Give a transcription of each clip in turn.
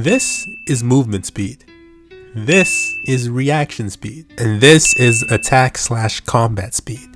This is movement speed. This is reaction speed. And this is attack/combat speed.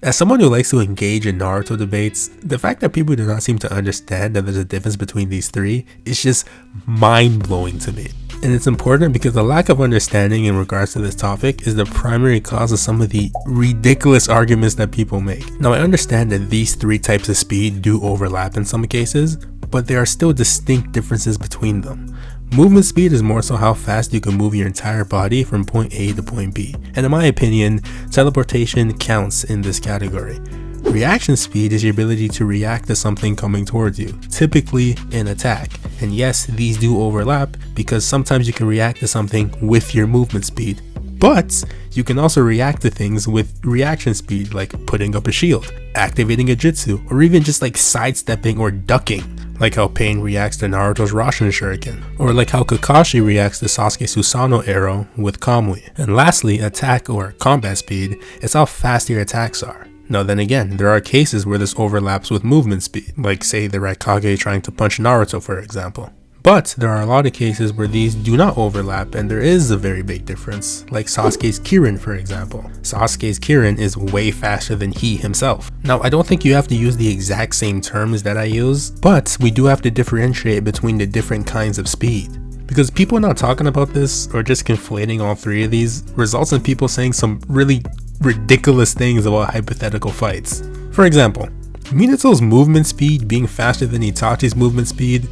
As someone who likes to engage in Naruto debates, the fact that people do not seem to understand that there's a difference between these three is just mind-blowing to me. And it's important because the lack of understanding in regards to this topic is the primary cause of some of the ridiculous arguments that people make. Now, I understand that these three types of speed do overlap in some cases, but there are still distinct differences between them. Movement speed is more so how fast you can move your entire body from point A to point B, and in my opinion, teleportation counts in this category. Reaction speed is your ability to react to something coming towards you, typically an attack. And yes, these do overlap because sometimes you can react to something with your movement speed, but you can also react to things with reaction speed, like putting up a shield, activating a jutsu, or even just like sidestepping or ducking, like how Pain reacts to Naruto's Rasen Shuriken, or like how Kakashi reacts to Sasuke's Susanoo arrow with Kamui. And lastly, attack or combat speed is how fast your attacks are. Now then again, there are cases where this overlaps with movement speed, like say the hokage trying to punch Naruto for example. But there are a lot of cases where these do not overlap and there is a very big difference, like Sasuke's Kirin for example. Sasuke's Kirin is way faster than he himself. Now I don't think you have to use the exact same terms that I use, but we do have to differentiate between the different kinds of speed. Because people not talking about this or just conflating all three of these results in people saying some really ridiculous things about hypothetical fights. For example, Minato's movement speed being faster than Itachi's movement speed,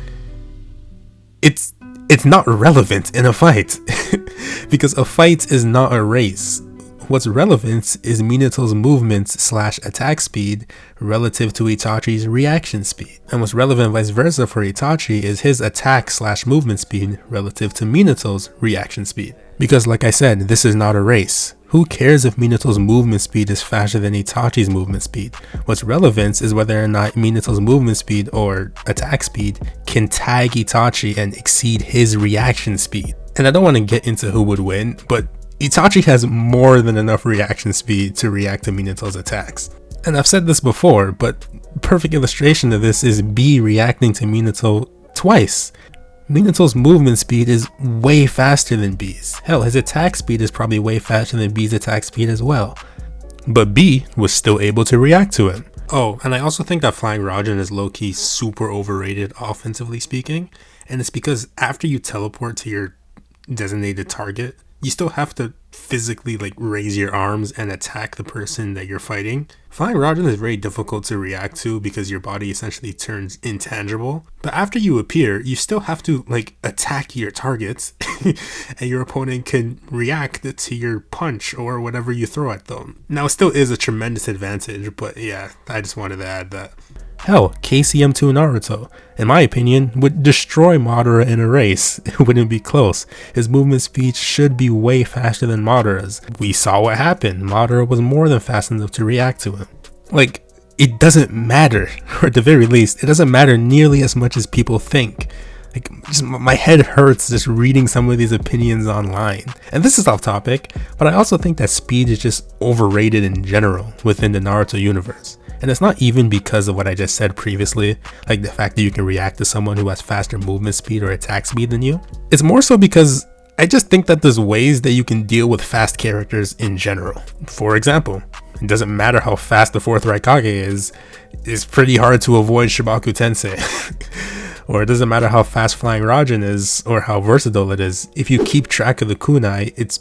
it's not relevant in a fight because a fight is not a race. What's relevant is Minato's movement/attack speed relative to Itachi's reaction speed. And what's relevant vice versa for Itachi is his attack/movement speed relative to Minato's reaction speed. Because like I said, this is not a race. Who cares if Minato's movement speed is faster than Itachi's movement speed? What's relevant is whether or not Minato's movement speed or attack speed can tag Itachi and exceed his reaction speed. And I don't want to get into who would win, but Itachi has more than enough reaction speed to react to Minato's attacks. And I've said this before, but perfect illustration of this is B reacting to Minato twice. Minato's movement speed is way faster than B's. Hell, his attack speed is probably way faster than B's attack speed as well. But B was still able to react to him. Oh, and I also think that Flying Rasen is low-key super overrated offensively speaking. And it's because after you teleport to your designated target, you still have to physically like raise your arms and attack the person that you're fighting. Flying Rasen is very difficult to react to because your body essentially turns intangible. But after you appear, you still have to like attack your targets and your opponent can react to your punch or whatever you throw at them. Now it still is a tremendous advantage, but yeah, I just wanted to add that. Hell, KCM2 Naruto, in my opinion, would destroy Madara in a race. It wouldn't be close. His movement speed should be way faster than Madara's. We saw what happened. Madara was more than fast enough to react to him. Like, it doesn't matter, or at the very least, it doesn't matter nearly as much as people think. Like, just my head hurts just reading some of these opinions online. And this is off topic, but I also think that speed is just overrated in general within the Naruto universe. And it's not even because of what I just said previously, like the fact that you can react to someone who has faster movement speed or attack speed than you. It's more so because I just think that there's ways that you can deal with fast characters in general. For example, it doesn't matter how fast the 4th Hokage is, it's pretty hard to avoid Shibaku Tensei. Or it doesn't matter how fast Flying Rasen is or how versatile it is. If you keep track of the kunai, it's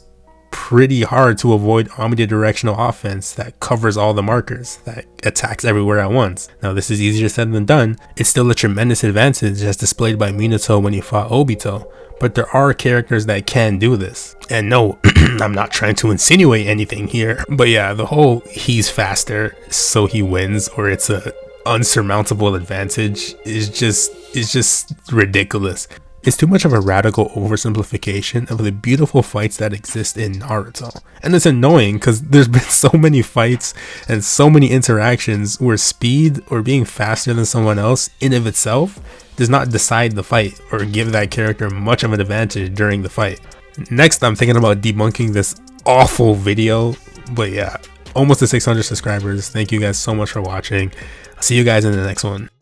pretty hard to avoid omnidirectional offense that covers all the markers, that attacks everywhere at once. Now this is easier said than done. It's still a tremendous advantage as displayed by Minato when he fought Obito, but there are characters that can do this. And no, I'm not trying to insinuate anything here, but yeah, the whole he's faster so he wins or it's a unsurmountable advantage is just ridiculous. It's too much of a radical oversimplification of the beautiful fights that exist in Naruto. And it's annoying because there's been so many fights and so many interactions where speed or being faster than someone else in of itself does not decide the fight or give that character much of an advantage during the fight. Next, I'm thinking about debunking this awful video, but yeah, almost to 600 subscribers. Thank you guys so much for watching. I'll see you guys in the next one.